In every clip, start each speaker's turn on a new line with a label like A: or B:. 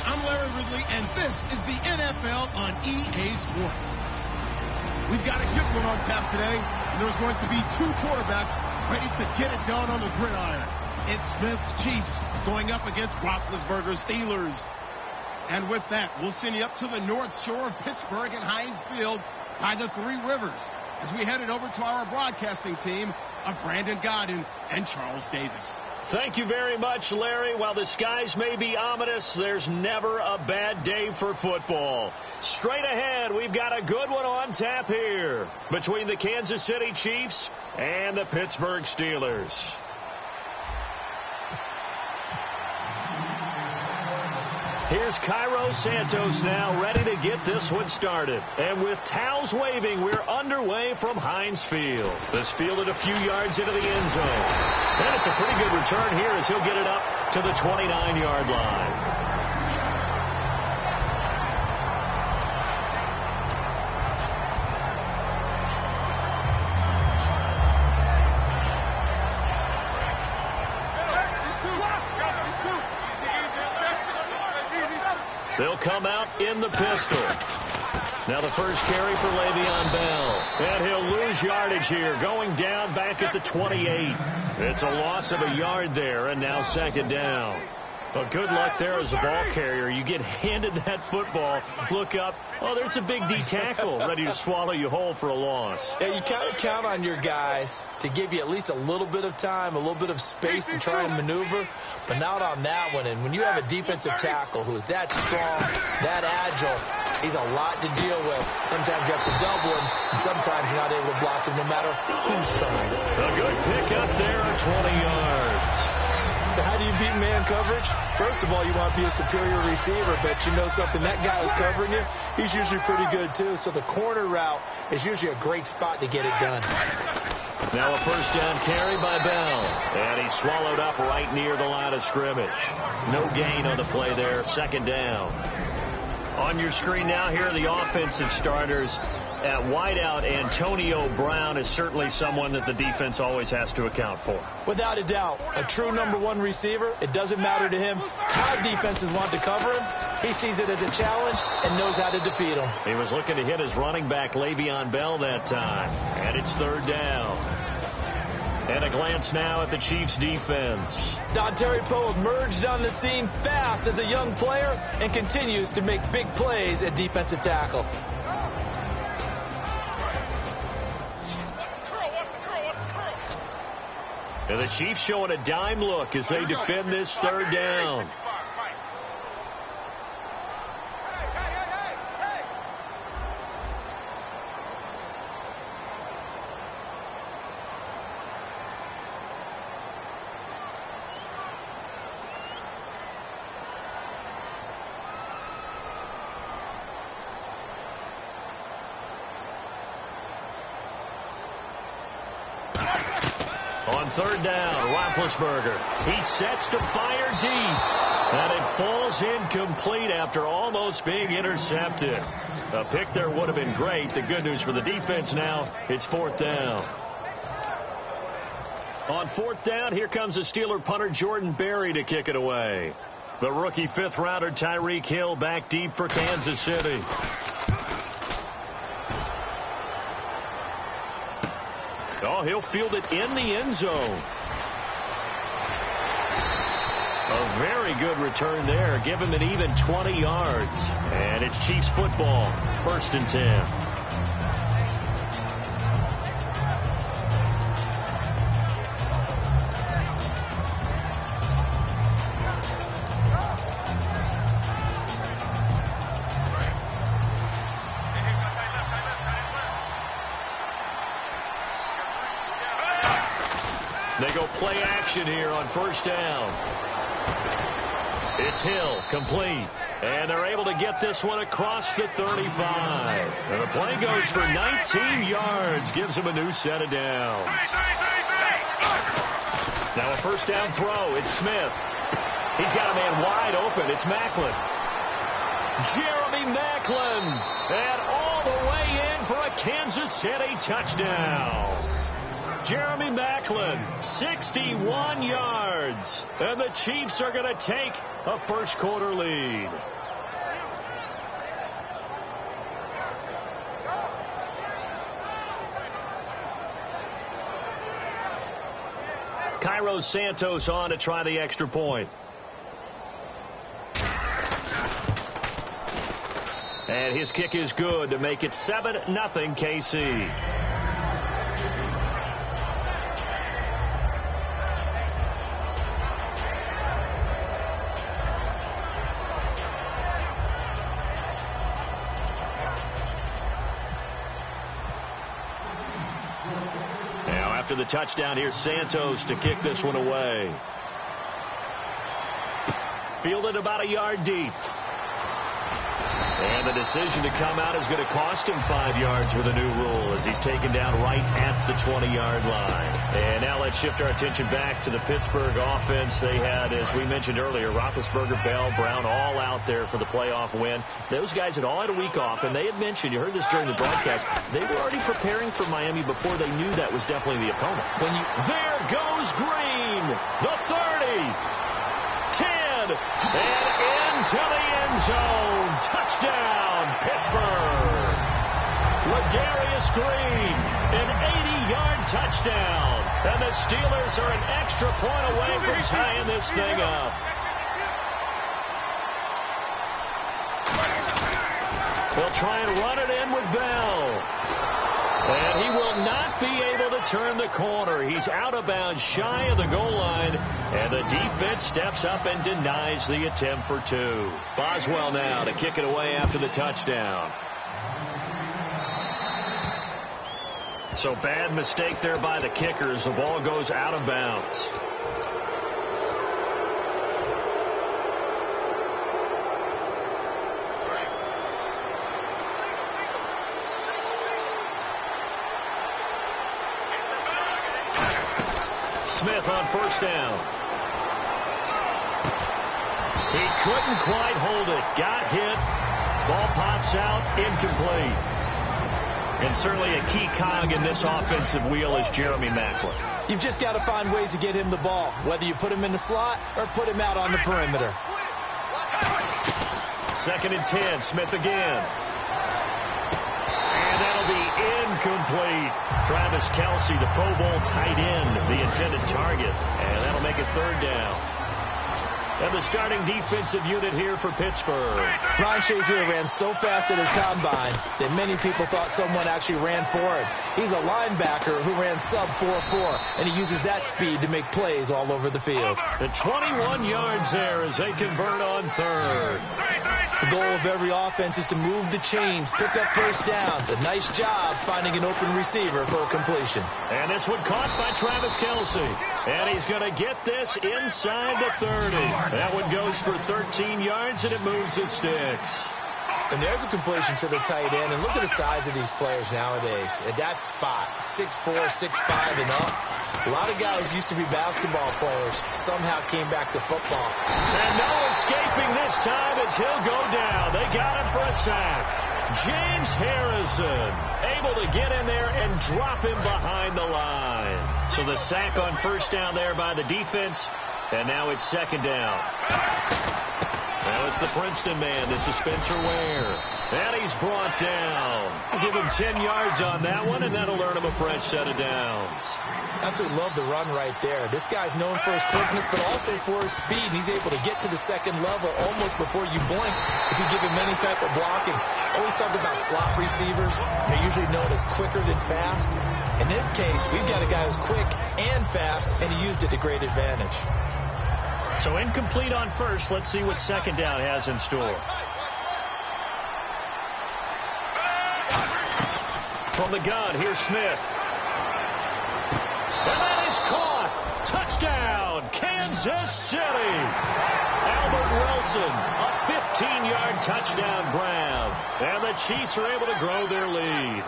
A: I'm Larry Ridley, and this is the NFL on EA Sports. We've got a good one on tap today, and there's going to be two quarterbacks ready to get it done on the gridiron. It's Smith's Chiefs going up against Roethlisberger's Steelers. And with that, we'll send you up to the north shore of Pittsburgh and Heinz Field by the Three Rivers as we headed over to our broadcasting team of Brandon Godden and Charles Davis.
B: Thank you very much, Larry. While the skies may be ominous, there's never a bad day for football. Straight ahead, we've got a good one on tap here between the Kansas City Chiefs and the Pittsburgh Steelers. Here's Cairo Santos now ready to get this one started. And with towels waving, we're underway from Heinz Field. This fielded a few yards into the end zone. And it's a pretty good return here as he'll get it up to the 29-yard line. They'll come out in the pistol. Now the first carry for Le'Veon Bell. And he'll lose yardage here, going down back at the 28. It's a loss of a yard there, and now second down. Well, good luck there as a ball carrier. You get handed that football, look up, oh, there's a big D tackle ready to swallow you whole for a loss.
C: Yeah, you kind of count on your guys to give you at least a little bit of time, a little bit of space to try and maneuver, but not on that one. And when you have a defensive tackle who is that strong, that agile, he's a lot to deal with. Sometimes you have to double him, and sometimes you're not able to block him no matter who's side.
B: A good pick up there at 20 yards.
C: So how do you beat man coverage? First of all, you want to be a superior receiver, but you know something, that guy who's covering you, he's usually pretty good too. So the corner route is usually a great spot to get it done.
B: Now a first down carry by Bell. And he's swallowed up right near the line of scrimmage. No gain on the play there. Second down. On your screen now, here are the offensive starters. At wideout, Antonio Brown is certainly someone that the defense always has to account for.
C: Without a doubt, a true number one receiver. It doesn't matter to him how defenses want to cover him. He sees it as a challenge and knows how to defeat him.
B: He was looking to hit his running back, Le'Veon Bell, that time. And it's third down. And a glance now at the Chiefs' defense.
C: Dontari Poe emerged on the scene fast as a young player and continues to make big plays at defensive tackle.
B: And the Chiefs showing a dime look as they defend this third down. On third down, Roethlisberger. He sets to fire deep. And it falls incomplete after almost being intercepted. A pick there would have been great. The good news for the defense now, it's fourth down. On fourth down, here comes the Steeler punter Jordan Berry to kick it away. The rookie fifth-rounder Tyreek Hill back deep for Kansas City. Oh, he'll field it in the end zone. A very good return there. Give him an even 20 yards. And it's Chiefs football. First and 10. They go play action here on first down. It's Hill, complete. And they're able to get this one across the 35. And the play goes for 19 yards. Gives him a new set of downs. Now a first down throw. It's Smith. He's got a man wide open. It's Maclin. Jeremy Maclin. And all the way in for a Kansas City touchdown. Jeremy Maclin, 61 yards. And the Chiefs are going to take a first quarter lead. Cairo Santos on to try the extra point. And his kick is good to make it 7-0 KC. After the touchdown, here's Santos to kick this one away. Fielded about a yard deep. And the decision to come out is going to cost him 5 yards with a new rule as he's taken down right at the 20-yard line. And now let's shift our attention back to the Pittsburgh offense. They had, as we mentioned earlier, Roethlisberger, Bell, Brown all out there for the playoff win. Those guys had all had a week off, and they had mentioned, you heard this during the broadcast, they were already preparing for Miami before they knew that was definitely the opponent. There goes Green, the 30. 10, and into the end zone. Touchdown, Pittsburgh. Ladarius Green, an 80-yard touchdown. And the Steelers are an extra point away from tying this thing up. They'll try and run it in with Bell. And he will not be able to turn the corner. He's out of bounds shy of the goal line. And the defense steps up and denies the attempt for 2. Boswell now to kick it away after the touchdown. So bad mistake there by the kicker as the ball goes out of bounds. Smith on first down. He couldn't quite hold it. Got hit. Ball pops out. Incomplete. And certainly a key cog in this offensive wheel is Jeremy Maclin.
C: You've just got to find ways to get him the ball, whether you put him in the slot or put him out on the perimeter.
B: 2nd and 10. Smith again. And that'll be incomplete. Travis Kelce, the Pro Bowl tight end, the intended target. And that'll make it 3rd down. And the starting defensive unit here for Pittsburgh.
C: Ron Shazier ran so fast at his combine that many people thought someone actually ran for him. He's a linebacker who ran sub 4.4, and he uses that speed to make plays all over the field.
B: The 21 yards there as they convert on 3rd.
C: The goal of every offense is to move the chains, pick up first downs. A nice job finding an open receiver for a completion.
B: And this one caught by Travis Kelce. And he's going to get this inside the 30. That one goes for 13 yards, and it moves the sticks.
C: And there's a completion to the tight end. And look at the size of these players nowadays. At that spot, 6'4", 6'5", and up. A lot of guys used to be basketball players. Somehow came back to football.
B: And no escaping this time as he'll go down. They got him for a sack. James Harrison able to get in there and drop him behind the line. So the sack on first down there by the defense. And now it's 2nd down. Now it's the Princeton man. This is Spencer Ware. And he's brought down. We'll give him 10 yards on that one, and that'll earn him a fresh set of downs.
C: Absolutely love the run right there. This guy's known for his quickness, but also for his speed. And he's able to get to the 2nd level almost before you blink if you give him any type of blocking. Always talk about slot receivers. They're usually known as quicker than fast. In this case, we've got a guy who's quick and fast, and he used it to great advantage.
B: So incomplete on first. Let's see what 2nd down has in store. From the gun, here's Smith. And that is caught. Touchdown, Kansas City. Albert Wilson, a 15-yard touchdown grab. And the Chiefs are able to grow their lead.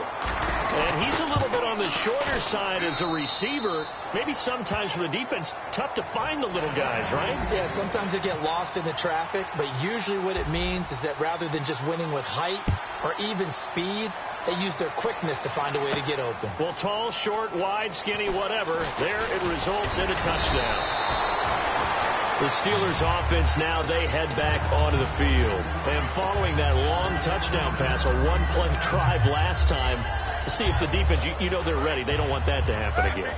B: And he's a little bit on the shorter side as a receiver. Maybe sometimes for the defense, tough to find the little guys, right?
C: Yeah, sometimes they get lost in the traffic, but usually what it means is that rather than just winning with height or even speed, They use their quickness to find a way to get open.
B: Well, tall, short, wide, skinny, whatever, there it results in a touchdown. The Steelers offense now, they head back onto the field. And following that long touchdown pass, a one-play drive last time, to see if the defense, you know they're ready. They don't want that to happen again.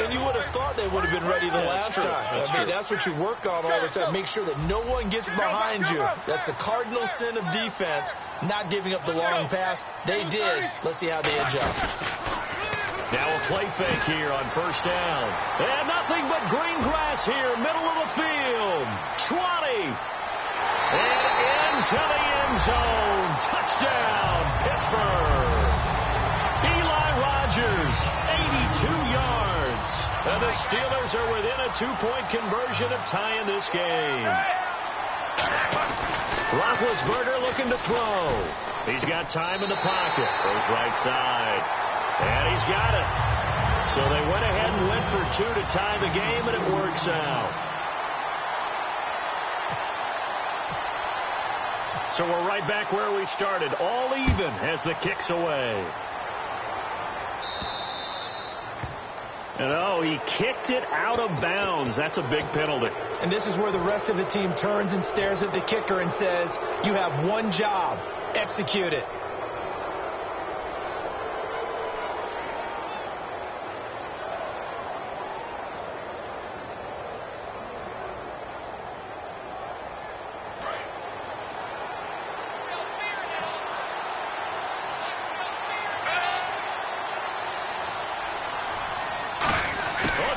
C: And you would have thought they would have been ready the last time. That's what you work on all the time. Make sure that no one gets behind you. That's the cardinal sin of defense, not giving up the long pass. They did. Let's see how they adjust.
B: Now a play fake here on first down. And nothing but green grass here, middle of the field. 20. And into the end zone. Touchdown, Pittsburgh. Eli Rogers, 82 yards. And the Steelers are within a 2-point conversion of tying this game. Roethlisberger looking to throw. He's got time in the pocket. Goes right side. And he's got it. So they went ahead and went for 2 to tie the game, and it works out. So we're right back where we started. All even as the kick's away. And oh, he kicked it out of bounds. That's a big penalty.
C: And this is where the rest of the team turns and stares at the kicker and says, you have one job. Execute it.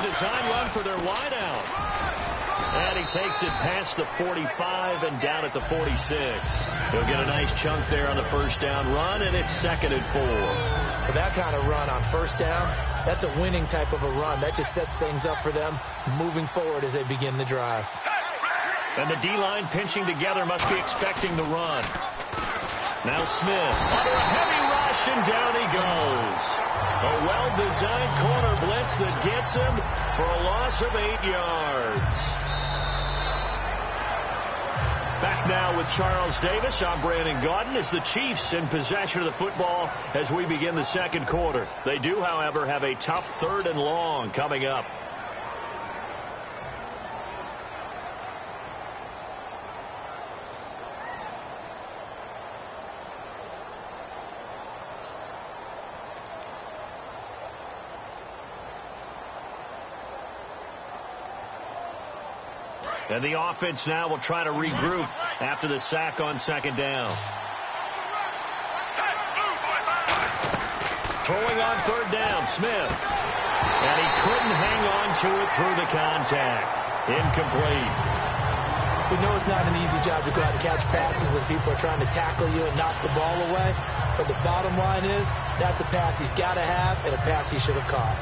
B: Design run for their wideout. And he takes it past the 45 and down at the 46. He'll get a nice chunk there on the first down run, and it's 2nd and 4.
C: For that kind of run on first down, that's a winning type of a run. That just sets things up for them moving forward as they begin the drive.
B: And the D-line pinching together must be expecting the run. Now Smith under a heavy rush, and down he goes. A well-designed corner blitz that gets him for a loss of 8 yards. Back now with Charles Davis. I'm Brandon Gaudin as the Chiefs in possession of the football as we begin the second quarter. They do, however, have a tough 3rd and long coming up. And the offense now will try to regroup after the sack on 2nd down. Throwing on 3rd down, Smith. And he couldn't hang on to it through the contact. Incomplete.
C: We know it's not an easy job to go out and catch passes when people are trying to tackle you and knock the ball away. But the bottom line is, that's a pass he's got to have and a pass he should have caught.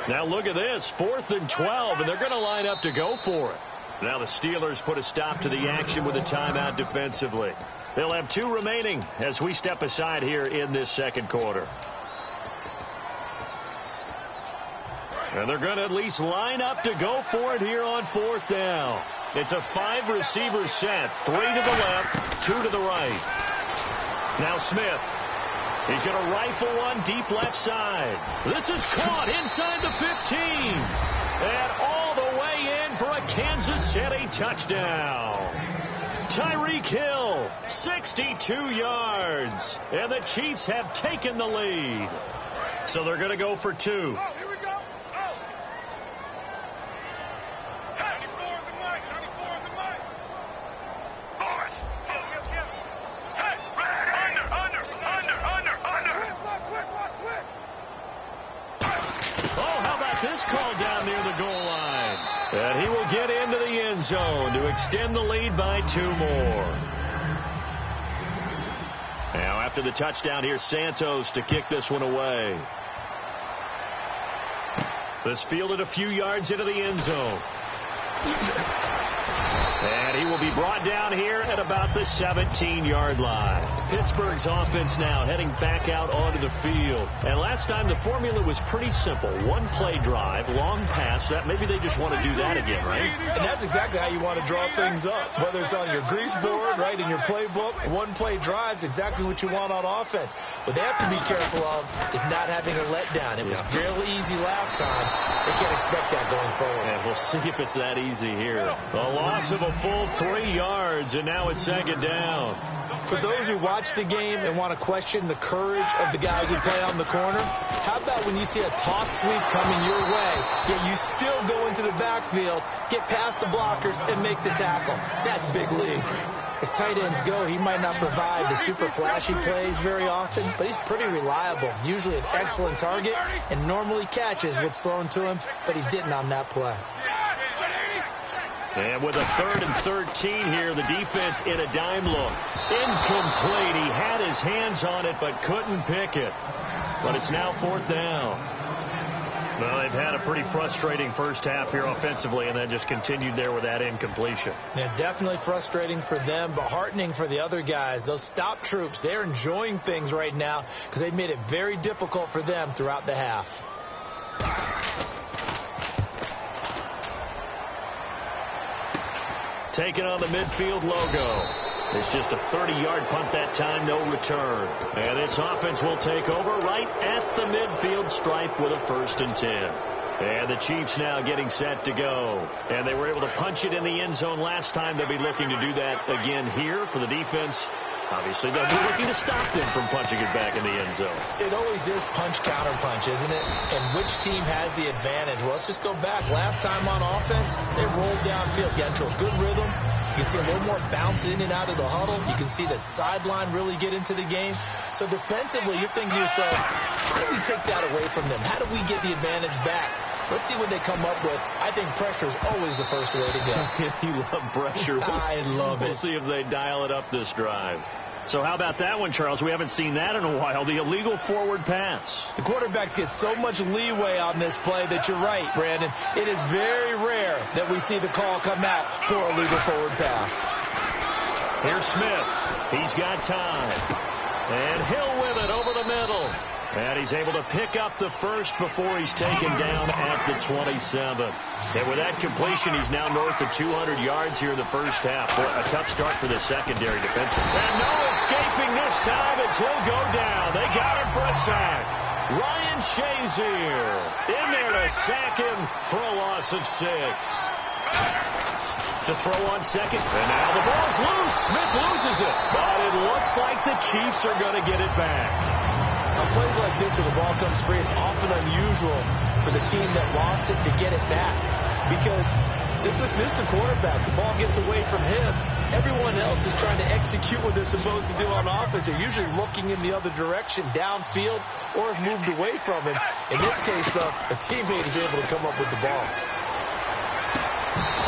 B: Now look at this, 4th and 12, and they're going to line up to go for it. Now the Steelers put a stop to the action with a timeout defensively. They'll have 2 remaining as we step aside here in this second quarter. And they're going to at least line up to go for it here on 4th down. It's a 5-receiver set, 3 to the left, 2 to the right. Now Smith. He's going to rifle one deep left side. This is caught inside the 15. And all the way in for a Kansas City touchdown. Tyreek Hill, 62 yards. And the Chiefs have taken the lead. So they're going to go for 2.
A: Oh, here we go. Oh. 94 on the mic. 94 on the mic. Boys.
B: Oh, how about this call down near the goal line? And he will get into the end zone to extend the lead by 2 more. Now after the touchdown, here's Santos to kick this one away. This fielded a few yards into the end zone. And he will be brought down here at about the 17-yard line. Pittsburgh's offense now heading back out onto the field. And last time the formula was pretty simple. One-play drive, long pass. That maybe they just want to do that again, right?
C: And that's exactly how you want to draw things up. Whether it's on your grease board, right, in your playbook, one-play drive's exactly what you want on offense. What they have to be careful of is not having a letdown. It was real easy last time. They can't expect that going forward.
B: And we'll see if it's that easy here. A loss of a full 3 yards, and now it's second down.
C: For those who watch the game and want to question the courage of the guys who play on the corner, how about when you see a toss sweep coming your way, yet you still go into the backfield, get past the blockers, and make the tackle? That's big league. As tight ends go, he might not provide the super flashy plays very often, but he's pretty reliable, usually an excellent target, and normally catches what's thrown to him, but he didn't on that play.
B: And with a 3rd and 13 here, the defense in a dime look. Incomplete. He had his hands on it, but couldn't pick it. But it's now 4th down. Well, they've had a pretty frustrating first half here offensively, and then just continued there with that incompletion.
C: Yeah, definitely frustrating for them, but heartening for the other guys. Those stop troops, they're enjoying things right now because they've made it very difficult for them throughout the half.
B: Taking on the midfield logo. It's just a 30-yard punt that time, no return. And this offense will take over right at the midfield stripe with a 1st and 10. And the Chiefs now getting set to go. And they were able to punch it in the end zone last time. They'll be looking to do that again here for the defense. Obviously, they'll be looking to stop them from punching it back in the end zone.
C: It always is punch-counter-punch, isn't it? And which team has the advantage? Well, let's just go back. Last time on offense, they rolled downfield, got into a good rhythm. You can see a little more bounce in and out of the huddle. You can see the sideline really get into the game. So defensively, you're thinking to yourself, how do we take that away from them? How do we get the advantage back? Let's see what they come up with. I think pressure is always the first way to go.
B: You love pressure.
C: I love it.
B: We'll see if they dial it up this drive. So how about that one, Charles? We haven't seen that in a while. The illegal forward pass.
C: The quarterbacks get so much leeway on this play that you're right, Brandon. It is very rare that we see the call come out for a legal forward pass.
B: Here's Smith. He's got time. And Hill with it over the middle. And he's able to pick up the first before he's taken down at the 27. And with that completion, he's now north of 200 yards here in the first half. A tough start for the secondary defensive. And no escaping this time as he'll go down. They got him for a sack. Ryan Shazier in there to sack him for a loss of 6. To throw on second. And now the ball's loose. Smith loses it. But it looks like the Chiefs are going to get it back.
C: On plays like this where the ball comes free, it's often unusual for the team that lost it to get it back. Because this is the quarterback. The ball gets away from him. Everyone else is trying to execute what they're supposed to do on offense. They're usually looking in the other direction, downfield, or have moved away from him. In this case, though, a teammate is able to come up with the ball.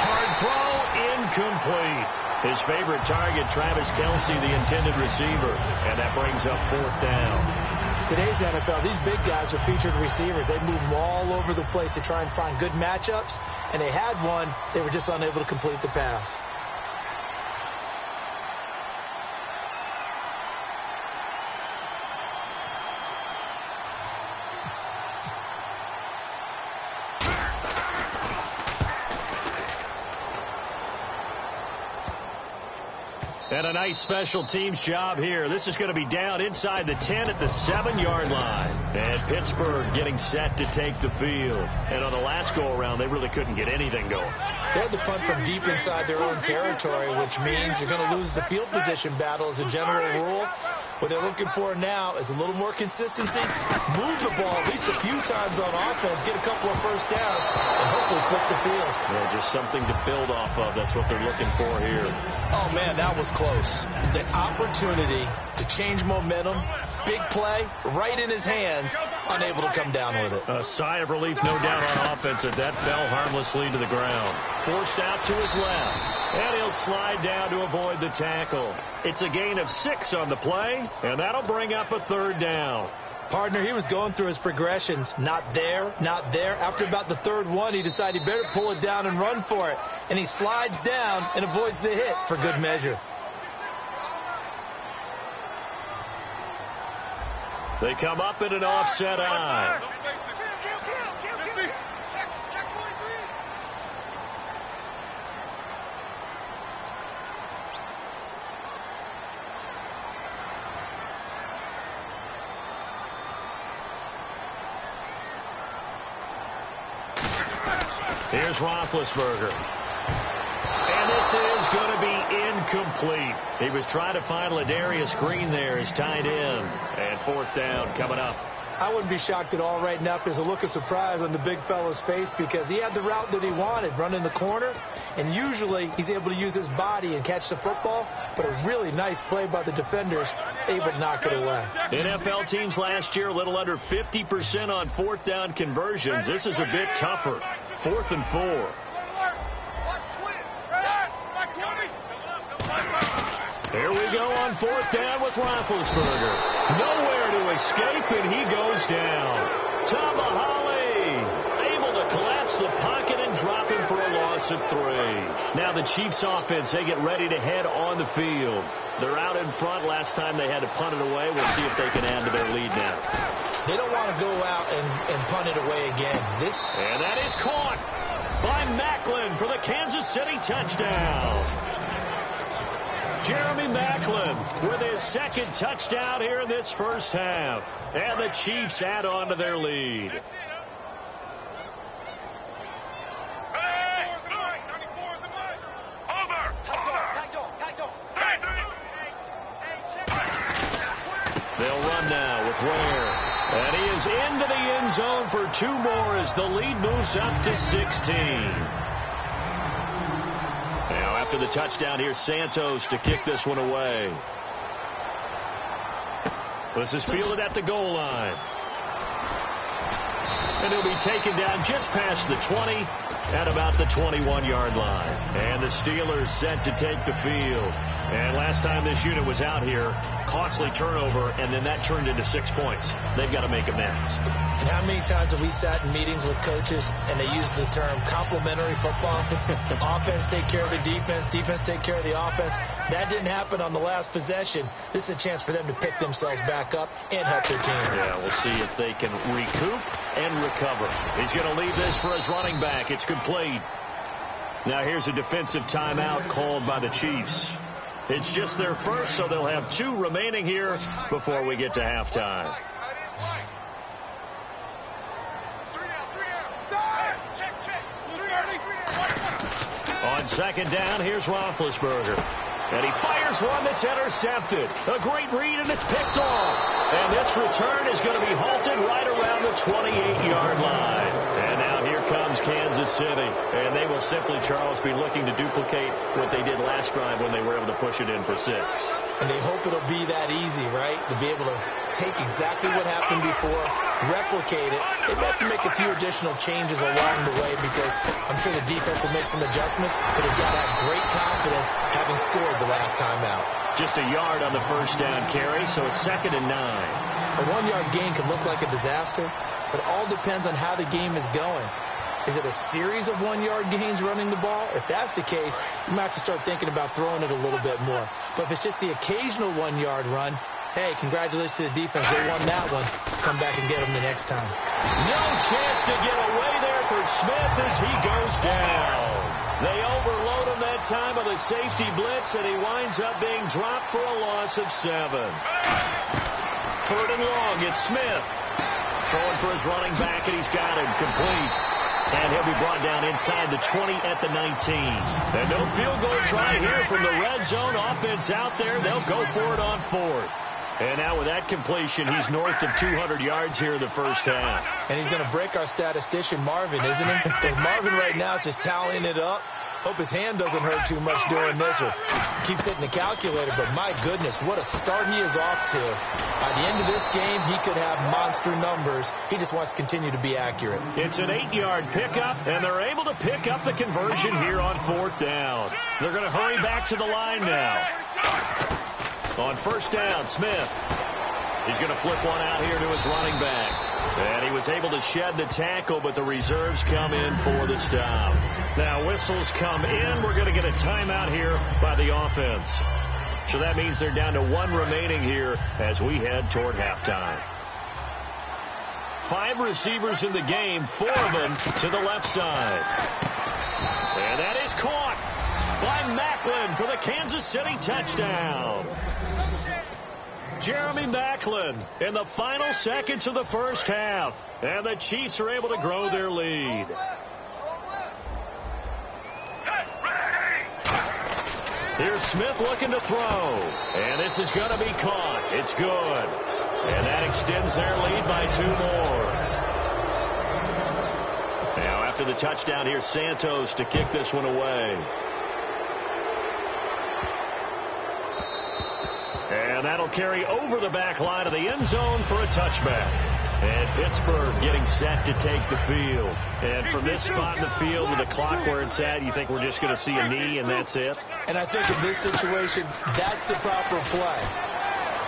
B: Hard throw, incomplete. His favorite target, Travis Kelce, the intended receiver. And that brings up 4th down.
C: Today's NFL, these big guys are featured receivers. They move them all over the place to try and find good matchups. And they had one. They were just unable to complete the pass.
B: And a nice special teams job here. This is going to be down inside the 10 at the 7-yard line. And Pittsburgh getting set to take the field. And on the last go-around, they really couldn't get anything going.
C: They had to punt from deep inside their own territory, which means you're going to lose the field position battle as a general rule. What they're looking for now is a little more consistency. Move the ball at least a few times on offense, get a couple of first downs, and hopefully flip the field.
B: Yeah, just something to build off of. That's what they're looking for here.
C: Oh, man, that was close. The opportunity to change momentum, big play, right in his hands, unable to come down with it.
B: A sigh of relief, no doubt, on offense, that fell harmlessly to the ground. Forced out to his left. And he'll slide down to avoid the tackle. It's a gain of 6 on the play, and that'll bring up a 3rd down.
C: Partner, he was going through his progressions. Not there, not there. After about the third one, he decided he better pull it down and run for it. And he slides down and avoids the hit for good measure.
B: They come up in an offset eye. Here's Roethlisberger. And this is going to be incomplete. He was trying to find Ladarius Green there as tight end. And fourth down coming up.
C: I wouldn't be shocked at all right now if there's a look of surprise on the big fella's face because he had the route that he wanted, running the corner. And usually he's able to use his body and catch the football. But a really nice play by the defenders, able to knock it away.
B: NFL teams last year a little under 50% on fourth down conversions. This is a bit tougher. 4th and 4. Here we go on 4th down with Roethlisberger. Nowhere to escape, and he goes down. Tomahawk able to collapse the pocket and drop him for a loss of 3. Now the Chiefs offense, they get ready to head on the field. They're out in front. Last time they had to punt it away. We'll see if they can add to their lead now.
C: They don't want to go out and punt it away again.
B: And that is caught by Macklin for the Kansas City touchdown. Jeremy Macklin with his second touchdown here in this first half. And the Chiefs add on to their lead. They'll run now with Ware. And he is into the end zone for 2 more as the lead moves up to 16. Now after the touchdown, here's Santos to kick this one away. This is fielded at the goal line. And he'll be taken down just past the 20 at about the 21-yard line. And the Steelers set to take the field. And last time this unit was out here, costly turnover, and then that turned into 6 points. They've got to make amends.
C: And how many times have we sat in meetings with coaches and they use the term complementary football? Offense take care of the defense, defense take care of the offense. That didn't happen on the last possession. This is a chance for them to pick themselves back up and help their team.
B: Yeah, we'll see if they can recoup and recover. He's going to leave this for his running back. It's complete. Now here's a defensive timeout called by the Chiefs. It's just their first, so they'll have 2 remaining here before we get to halftime. On second down, here's Roethlisberger. And he fires one that's intercepted. A great read, and it's picked off. And this return is going to be halted right around the 28-yard line. And now here comes Kansas City. And they will simply, Charles, be looking to duplicate what they did last drive when they were able to push it in for 6.
C: And they hope it'll be that easy, right? To be able to take exactly what happened before, replicate it. They have to make a few additional changes along the way because I'm sure the defense will make some adjustments, but they've got to have great confidence having scored the last time out.
B: Just a yard on the first down carry, so it's 2nd and 9.
C: A 1-yard gain can look like a disaster, but it all depends on how the game is going. Is it a series of 1-yard gains running the ball? If that's the case, you might have to start thinking about throwing it a little bit more. But if it's just the occasional 1-yard run, hey, congratulations to the defense. They won that one. Come back and get them the next time.
B: No chance to get away there for Smith as he goes down. They overload him that time with a safety blitz, and he winds up being dropped for a loss of 7. 3rd and long, it's Smith. Throwing for his running back, and he's got him complete. And he'll be brought down inside the 20 at the 19. And no field goal try here from the red zone. Offense out there. They'll go for it on 4th. And now with that completion, he's north of 200 yards here in the first half.
C: And he's going to break our statistician, Marvin, isn't he? And Marvin right now is just tallying it up. Hope his hand doesn't hurt too much doing this or keeps hitting the calculator. But my goodness, what a start he is off to. By the end of this game, he could have monster numbers. He just wants to continue to be accurate.
B: It's an 8-yard pickup, and they're able to pick up the conversion here on 4th down. They're going to hurry back to the line now. On 1st down, Smith. He's going to flip one out here to his running back. And he was able to shed the tackle, but the reserves come in for the stop. Now whistles come in. We're going to get a timeout here by the offense. So that means they're down to 1 remaining here as we head toward halftime. 5 receivers in the game, 4 of them to the left side. And that is caught by Macklin for the Kansas City touchdown. Jeremy Macklin in the final seconds of the first half. And the Chiefs are able to grow their lead. Here's Smith looking to throw. And this is going to be caught. It's good. And that extends their lead by 2 more. Now after the touchdown, here's Santos to kick this one away. And that'll carry over the back line of the end zone for a touchback. And Pittsburgh getting set to take the field. And from this spot in the field with the clock where it's at, you think we're just going to see a knee and that's it?
C: And I think in this situation, that's the proper play.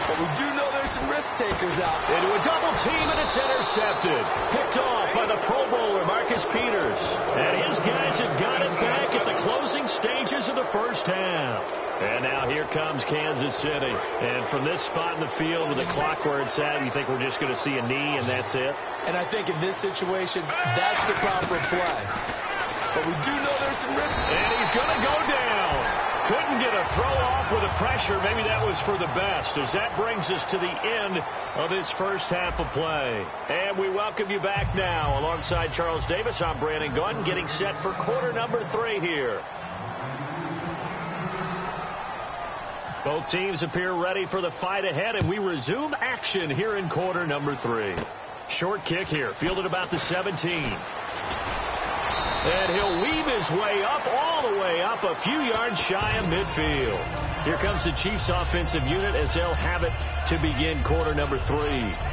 C: But we do know there's some risk takers out there.
B: Into a double team, and it's intercepted. Picked off by the Pro Bowler, Marcus Peters. And his guys have got it back at the closing stages of the first half. And now here comes Kansas City. And from this spot in the field with the clock where it's at, you think we're just going to see a knee and that's it?
C: And I think in this situation, that's the proper play. But we do know there's some risk.
B: And he's going to go down. Couldn't get a throw off with the pressure. Maybe that was for the best, as that brings us to the end of this first half of play. And we welcome you back now. Alongside Charles Davis, I'm Brandon Gunn, getting set for quarter number 3 here. Both teams appear ready for the fight ahead, and we resume action here in quarter number 3. Short kick here, fielded about the 17. And he'll weave his way up, all the way up, a few yards shy of midfield. Here comes the Chiefs offensive unit as they'll have it to begin quarter number 3.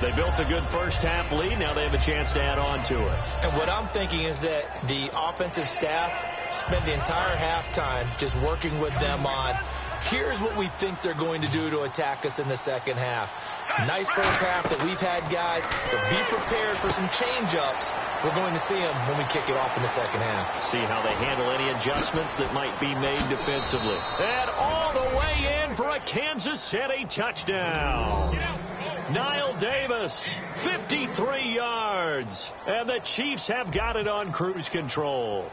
B: They built a good first half lead. Now they have a chance to add on to it.
C: And what I'm thinking is that the offensive staff spent the entire halftime just working with them on, here's what we think they're going to do to attack us in the second half. Nice first half that we've had, guys, but be prepared for some change-ups. We're going to see them when we kick it off in the second half.
B: See how they handle any adjustments that might be made defensively. And all the way in for a Kansas City touchdown. Niall Davis, 53 yards. And the Chiefs have got it on cruise control.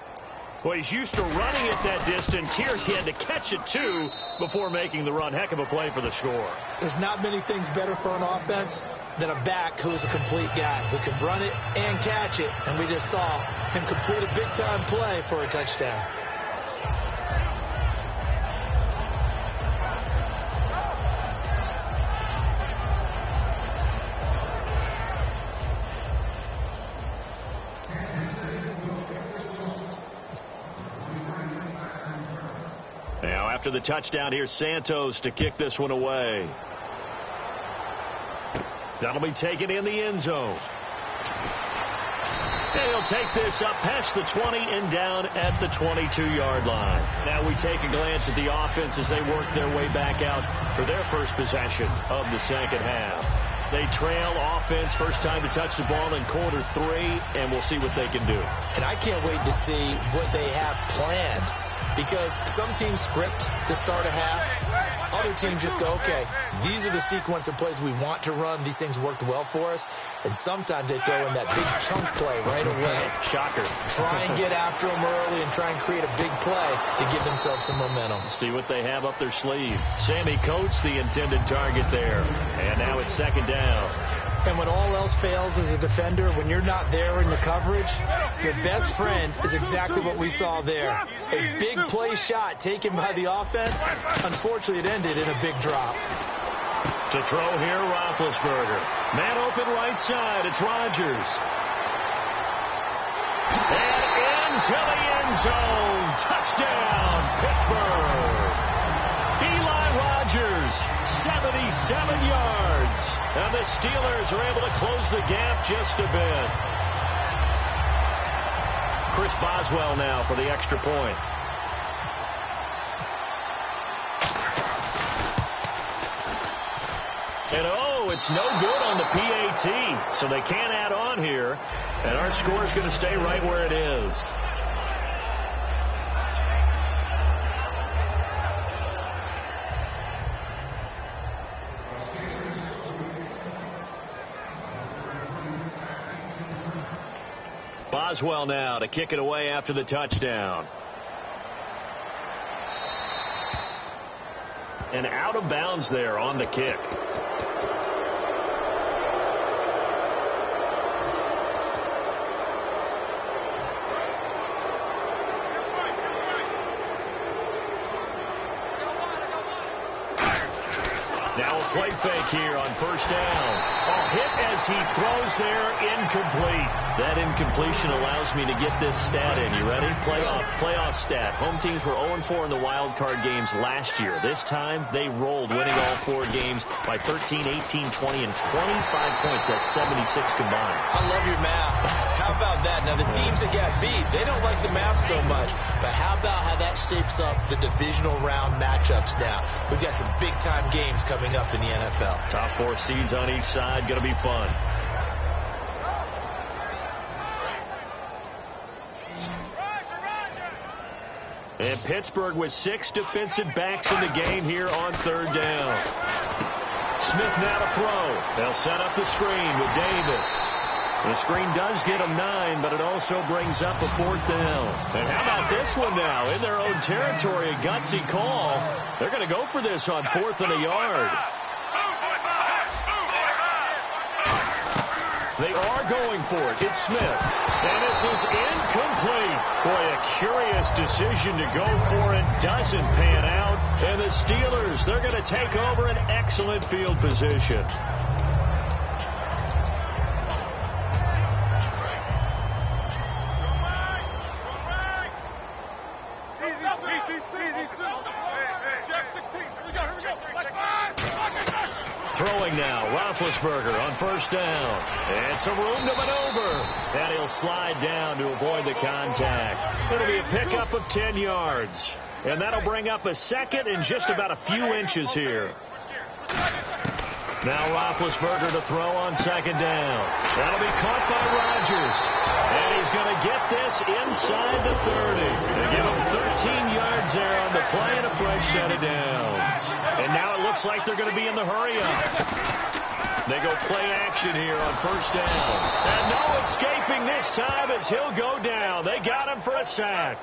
B: Well, he's used to running at that distance. Here he had to catch it, too, before making the run. Heck of a play for the score.
C: There's not many things better for an offense than a back who is a complete guy who can run it and catch it. And we just saw him complete a big-time play for a touchdown.
B: Now, after the touchdown, here's Santos to kick this one away. That'll be taken in the end zone. And he'll take this up past the 20 and down at the 22-yard line. Now we take a glance at the offense as they work their way back out for their first possession of the second half. They trail offense, first time to touch the ball in quarter 3, and we'll see what they can do.
C: And I can't wait to see what they have planned, because some teams script to start a half. Other teams just go, okay, these are the sequence of plays we want to run. These things worked well for us. And sometimes they throw in that big chunk play right away.
B: Shocker.
C: Try and get after them early and try and create a big play to give themselves some momentum.
B: See what they have up their sleeve. Sammy Coates, the intended target there. And now it's second down.
C: And when all else fails as a defender, when you're not there in the coverage, your best friend is exactly what we saw there. A big play shot taken by the offense. Unfortunately, it ended in a big drop.
B: To throw here, Roethlisberger. Man open right side. It's Rodgers. And into the end zone. Touchdown, Pittsburgh. Eli Rodgers, 77 yards. And the Steelers are able to close the gap just a bit. Chris Boswell now for the extra point. And it's no good on the PAT, so they can't add on here, and our score is going to stay right where it is. Boswell now to kick it away after the touchdown. And out of bounds there on the kick. Now a play fake here on first down. A hit as he throws there, incomplete. That incompletion allows me to get this stat in. You ready? Playoff stat. Home teams were 0-4 in the wild card games last year. This time they rolled, winning all 4 games by 13, 18, 20, and 25 points. That's 76 combined.
C: I love your math. How about that? Now the teams that got beat, they don't like the math so much. But how about how that shapes up the divisional round matchups now? We've got some big-time games coming up in the NFL.
B: Top 4 seeds on each side. Going to be fun. And Pittsburgh with 6 defensive backs in the game here on third down. Smith now to throw. They'll set up the screen with Davis. The screen does get them 9, but it also brings up a 4th down. And how about this one now? In their own territory, a gutsy call. They're going to go for this on 4th and a yard. They are going for it. It's Smith. And this is incomplete. Boy, a curious decision to go for it. Doesn't pan out. And the Steelers, they're going to take over an excellent field position. Throwing now, Roethlisberger on first down. And some room to maneuver. And he'll slide down to avoid the contact. It'll be a pickup of 10 yards. And that'll bring up a second and just about a few inches here. Now Roethlisberger to throw on second down. That'll be caught by Rodgers. And he's going to get this inside the 30. They give him 13 yards there on the play and a fresh set of downs. And now it looks like they're going to be in the hurry-up. They go play action here on first down. And no escaping this time as he'll go down. They got him for a sack.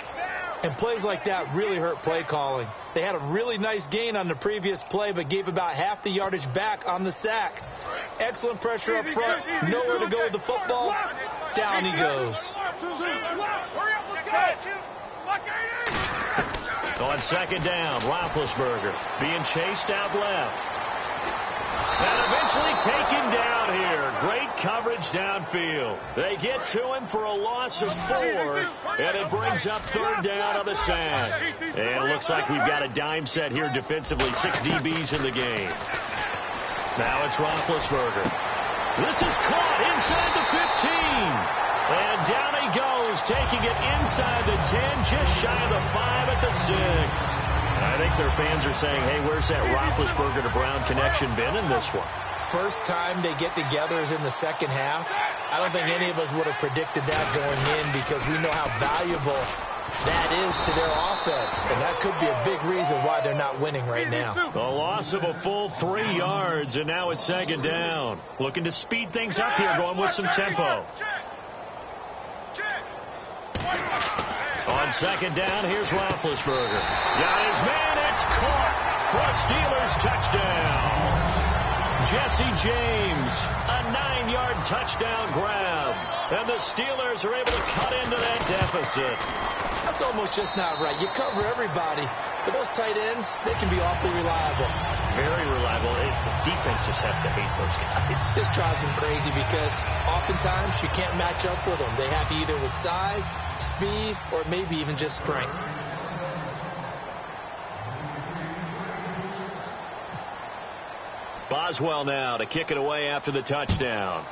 C: And plays like that really hurt play calling. They had a really nice gain on the previous play, but gave about half the yardage back on the sack. Excellent pressure up front. Nowhere to go with the football. Down he goes.
B: On second down, Roethlisberger being chased out left. And eventually taken down here. Great coverage downfield. They get to him for a loss of 4, and it brings up third down on the sack. And it looks like we've got a dime set here defensively. 6 DBs in the game. Now it's Roethlisberger. This is caught inside the 15. And down he goes, taking it inside the 10, just shy of the 5 at the 6. I think their fans are saying, hey, where's that Roethlisberger to Brown connection been in this one?
C: First time they get together is in the second half. I don't think any of us would have predicted that going in because we know how valuable that is to their offense. And that could be a big reason why they're not winning right now.
B: A loss of a full 3 yards, and now it's second down. Looking to speed things up here, going with some tempo. On second down, here's Roethlisberger. Got his man, it's caught for a Steelers touchdown. Jesse James, a 9-yard touchdown grab. And the Steelers are able to cut into that deficit.
C: That's almost just not right. You cover everybody, but those tight ends, they can be awfully reliable.
B: Very reliable. The defense just has to hate those guys.
C: Just drives them crazy because oftentimes you can't match up with them. They have either with size, speed, or maybe even just strength.
B: Boswell now to kick it away after the touchdown.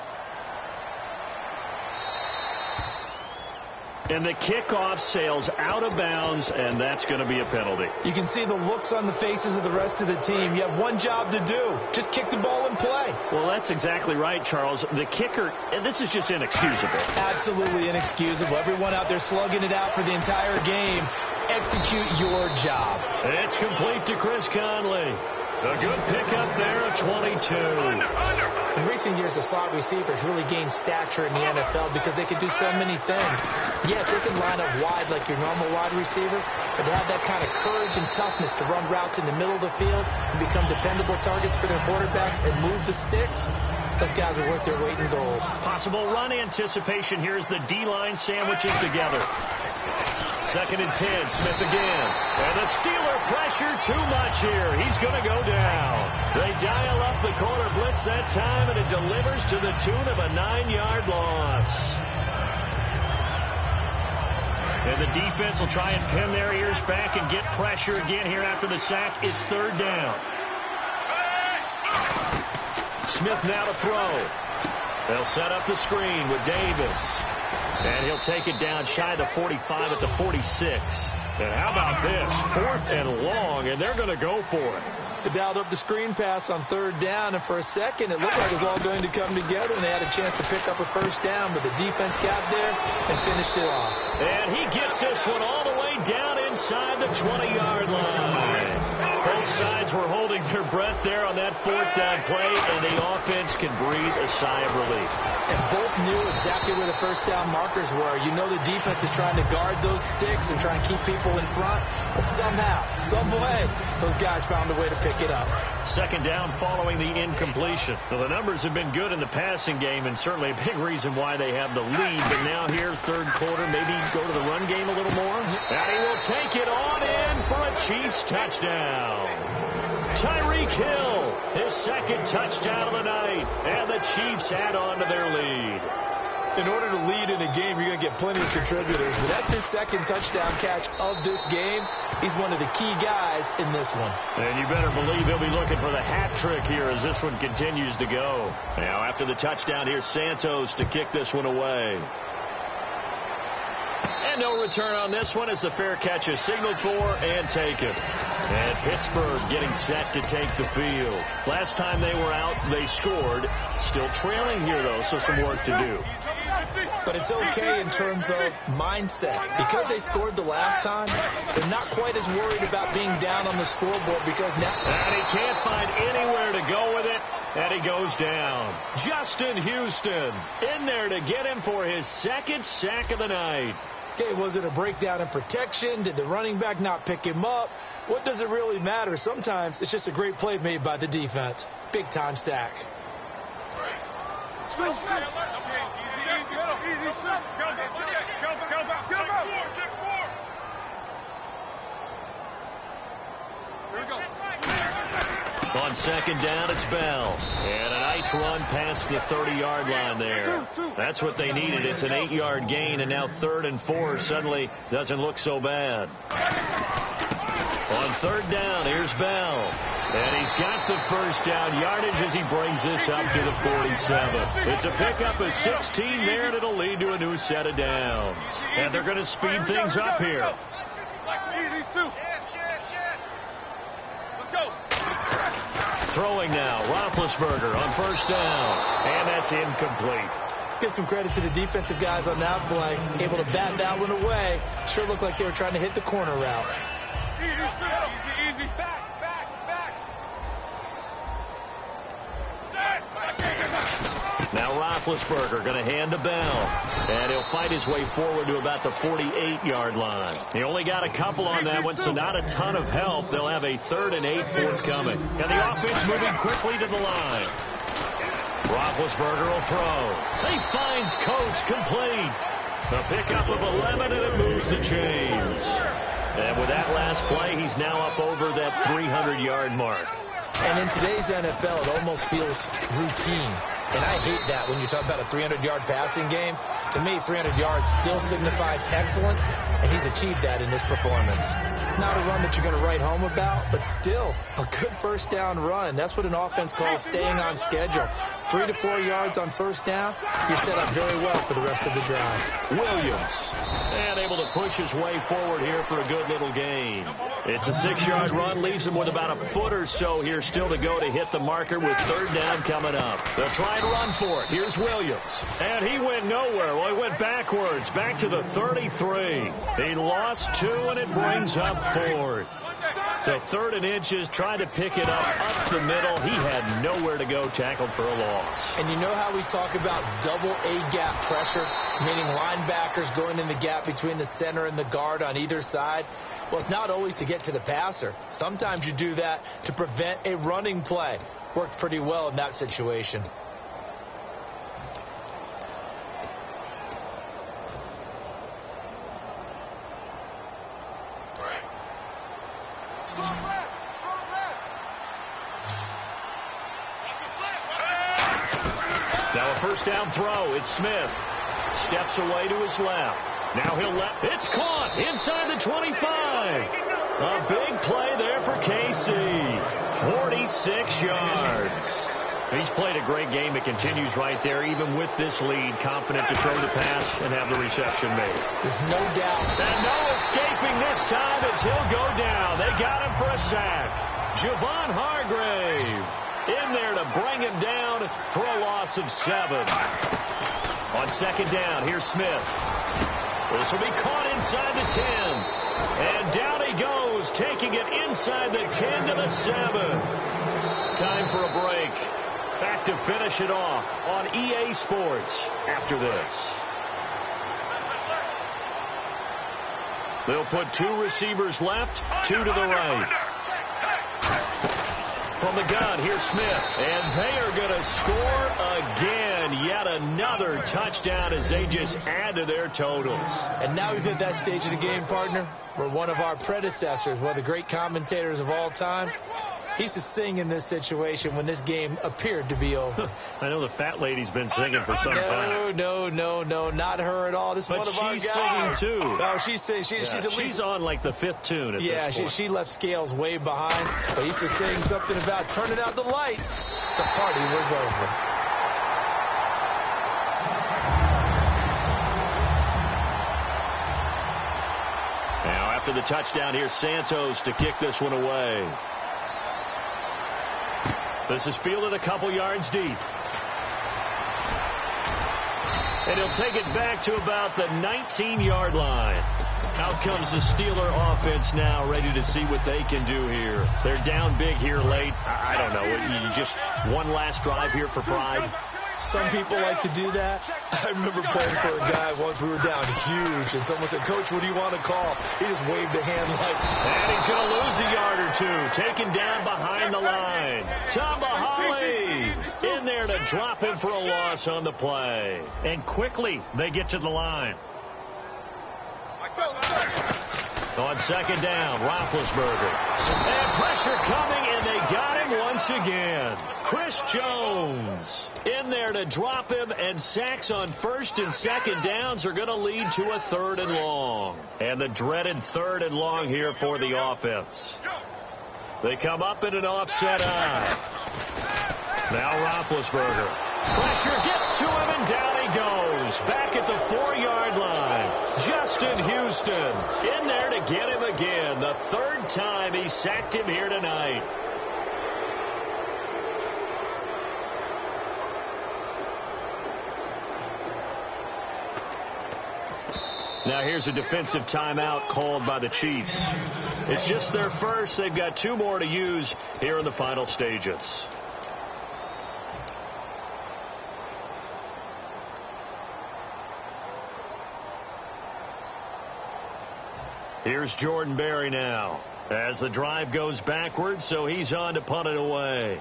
B: And the kickoff sails out of bounds, and that's going to be a penalty.
C: You can see the looks on the faces of the rest of the team. You have one job to do. Just kick the ball and play.
B: Well, that's exactly right, Charles. The kicker, and this is just inexcusable.
C: Absolutely inexcusable. Everyone out there slugging it out for the entire game. Execute your job.
B: It's complete to Chris Conley. A good pickup there of 22.
C: In recent years, the slot receivers really gained stature in the NFL because they can do so many things. Yes, they can line up wide like your normal wide receiver, but to have that kind of courage and toughness to run routes in the middle of the field and become dependable targets for their quarterbacks and move the sticks, those guys are worth their weight in gold.
B: Possible run anticipation here as the D-line sandwiches together. 2nd and 10, Smith again. And the Steeler pressure too much here. He's going to go down. They dial up the corner blitz that time, and it delivers to the tune of a 9-yard loss. And the defense will try and pin their ears back and get pressure again here after the sack. It's 3rd down. Smith now to throw. They'll set up the screen with Davis. And he'll take it down shy of the 45 at the 46. And how about this? 4th and long, and they're going to go for it.
C: They dialed up the screen pass on 3rd down, and for a second it looked like it was all going to come together, and they had a chance to pick up a 1st down, but the defense got there and finished it off.
B: And he gets this one all the way down inside the 20-yard line. Both sides were holding their breath there on that 4th down play, and the offense can breathe a sigh of relief.
C: And both knew exactly where the 1st down markers were. You know the defense is trying to guard those sticks and try and keep people in front, but somehow, some way, those guys found a way to pick it up.
B: 2nd down following the incompletion. Well, the numbers have been good in the passing game, and certainly a big reason why they have the lead. But now here, 3rd quarter, maybe go to the run game a little more. And he will take it on in for a Chiefs touchdown. Tyreek Hill, his 2nd touchdown of the night, and the Chiefs add on to their lead.
C: In order to lead in a game, you're going to get plenty of contributors, but that's his 2nd touchdown catch of this game. He's one of the key guys in this one.
B: And you better believe he'll be looking for the hat trick here as this one continues to go. Now, after the touchdown, here's Santos to kick this one away. And no return on this one as the fair catch is signaled for and taken. And Pittsburgh getting set to take the field. Last time they were out, they scored. Still trailing here, though, so some work to do.
C: But it's okay in terms of mindset. Because they scored the last time, they're not quite as worried about being down on the scoreboard because now...
B: And he can't find anywhere to go with it, and he goes down. Justin Houston in there to get him for his 2nd sack of the night.
C: Okay, was it a breakdown in protection? Did the running back not pick him up? What does it really matter? Sometimes it's just a great play made by the defense. Big-time sack.
B: On 2nd down, it's Bell. And a nice run past the 30-yard line there. That's what they needed. It's an 8-yard gain, and now 3rd and 4 suddenly doesn't look so bad. On 3rd down, here's Bell. And he's got the 1st down yardage as he brings this up to the 47. It's a pickup of 16 there, and it'll lead to a new set of downs. And they're going to speed things up here. Throwing now, Roethlisberger on 1st down, and that's incomplete.
C: Let's give some credit to the defensive guys on that play. Able to bat that one away. Sure looked like they were trying to hit the corner route. Easy. Back.
B: Now Roethlisberger going to hand to Bell, and he'll fight his way forward to about the 48-yard line. He only got a couple on that one, so not a ton of help. They'll have a 3rd and 8 forthcoming. And the offense moving quickly to the line. Roethlisberger will throw. He finds Coates complete. A pickup of 11, and it moves the chains. And with that last play, he's now up over that 300-yard mark.
C: And in today's NFL, it almost feels routine. And I hate that when you talk about a 300-yard passing game. To me, 300 yards still signifies excellence, and he's achieved that in this performance. not a run that you're going to write home about, but still a good first down run. That's what an offense calls staying on schedule. 3 to 4 yards on first down, you're set up very well for the rest of the drive.
B: Williams, and able to push his way forward here for a good little gain. It's a 6-yard run, leaves him with about a foot or so here still to go to hit the marker with third down coming up. They'll try and run for it. Here's Williams, and he went nowhere. Well, he went backwards, back to the 33. He lost 2, and it brings up 4th. So 3rd and inches, trying to pick it up the middle. He had nowhere to go, tackled for a loss.
C: And you know how we talk about double A-gap pressure, meaning linebackers going in the gap between the center and the guard on either side? Well, it's not always to get to the passer. Sometimes you do that to prevent a running play. Worked pretty well in that situation.
B: Now a first down throw. It's Smith. Steps away to his left. Now he'll it's caught inside the 25. A big play there for KC. 46 yards. He's played a great game. It continues right there, even with this lead. Confident to throw the pass and have the reception made.
C: There's no doubt.
B: And no escaping this time as he'll go down. They got him for a sack. Javon Hargrave in there to bring him down for a loss of 7. On second down, here's Smith. This will be caught inside the 10. And down he goes, taking it inside the 10 to the 7. Time for a break. Back to finish it off on EA Sports after this. They'll put 2 receivers left, 2 to the right. From the gun, here's Smith, and they are going to score again. Yet another touchdown as they just add to their totals.
C: And now we've hit that stage of the game, partner, where one of our predecessors, one of the great commentators of all time, he used to sing in this situation when this game appeared to be over.
B: I know the fat lady's been singing for some time.
C: No, not her at all. This is one of our guys.
B: But she's singing, too.
C: No, she's singing. She's
B: on, like, the 5th tune at this point.
C: She left Scales way behind. But he used to sing something about turning out the lights. The party was over.
B: Now, after the touchdown, here's Santos to kick this one away. This is fielded a couple yards deep. And he'll take it back to about the 19-yard line. Out comes the Steeler offense now, ready to see what they can do here. They're down big here late. I don't know. You just one last drive here for pride.
C: Some people like to do that. I remember playing for a guy once. We were down huge, and someone said, "Coach, what do you want to call?" He just waved a hand like...
B: And he's going to lose a yard or 2. Taken down behind the line. Tambahali in there to drop him for a loss on the play. And quickly, they get to the line. On second down, Roethlisberger. And pressure coming, and they got him once again. Chris Jones in there to drop him, and sacks on first and second downs are going to lead to a 3rd and long. And the dreaded 3rd and long here for the offense. They come up in an offset eye. Now Roethlisberger. Pressure gets to him, and down he goes. Back at the 4-yard line. Justin Houston in there to get him again. The 3rd time he sacked him here tonight. Now here's a defensive timeout called by the Chiefs. It's just their first. They've got 2 more to use here in the final stages. Here's Jordan Berry now as the drive goes backwards, so he's on to punt it away.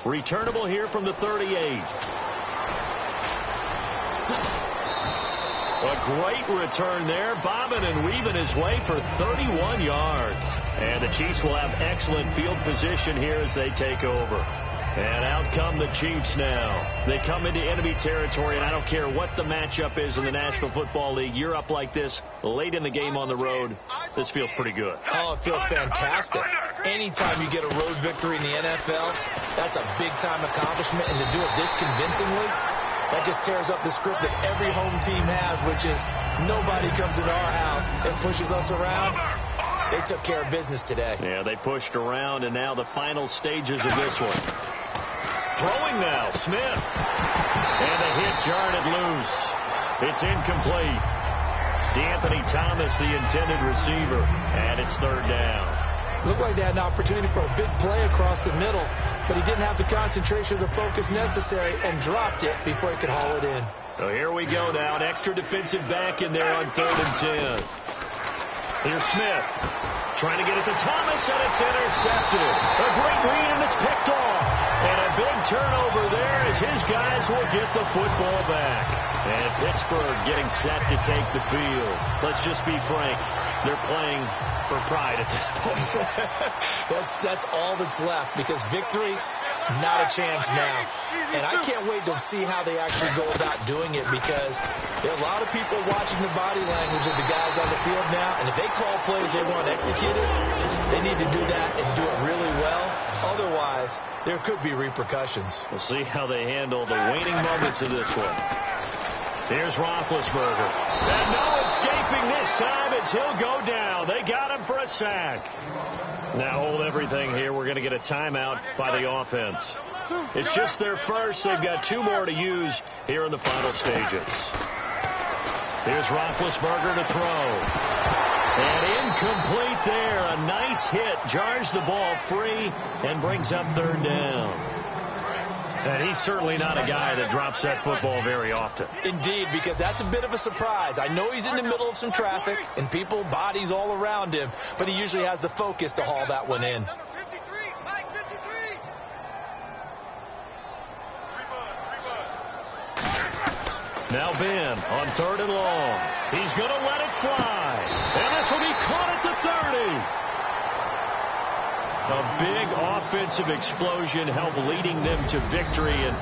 B: Returnable here from the 38. A great return there, bobbing and weaving his way for 31 yards. And the Chiefs will have excellent field position here as they take over. And out come the Chiefs now. They come into enemy territory, and I don't care what the matchup is in the National Football League. You're up like this late in the game on the road. This feels pretty good.
C: Oh, it feels fantastic. Anytime you get a road victory in the NFL, that's a big-time accomplishment. And to do it this convincingly, that just tears up the script that every home team has, which is nobody comes into our house and pushes us around. They took care of business today.
B: Yeah, they pushed around, and now the final stages of this one. Throwing now, Smith. And the hit jarred it loose. It's incomplete. D'Anthony Thomas, the intended receiver, and it's third down.
C: Looked like they had an opportunity for a big play across the middle, but he didn't have the concentration or the focus necessary and dropped it before he could haul it in.
B: So here we go now. An extra defensive back in there on 3rd and 10. Here's Smith. Trying to get it to Thomas, and it's intercepted. A great read, and it's picked off. And a big turnover there as his guys will get the football back. And Pittsburgh getting set to take the field. Let's just be frank. They're playing for pride at this point.
C: That's all that's left, because victory, not a chance now. And I can't wait to see how they actually go about doing it, because there are a lot of people watching the body language of the guys on the field now, and if they call plays they want executed, they need to do that and do it really well. Otherwise, there could be repercussions.
B: We'll see how they handle the waning moments of this one. Here's Roethlisberger. And no escaping this time as he'll go down. They got him for a sack. Now hold everything here. We're going to get a timeout by the offense. It's just their first. They've got 2 more to use here in the final stages. Here's Roethlisberger to throw. And incomplete there. A nice hit. Jars the ball free and brings up 3rd down. And he's certainly not a guy that drops that football very often.
C: Indeed, because that's a bit of a surprise. I know he's in the middle of some traffic and people, bodies all around him, but he usually has the focus to haul that one in.
B: Now Ben on 3rd and long. He's going to let it fly. And this will be caught at the 30. A big offensive explosion helped leading them to victory. And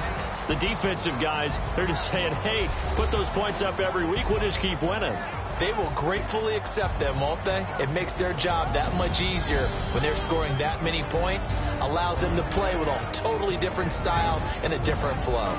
B: the defensive guys, they're just saying, hey, put those points up every week. We'll just keep winning.
C: They will gratefully accept them, won't they? It makes their job that much easier when they're scoring that many points. Allows them to play with a totally different style and a different flow.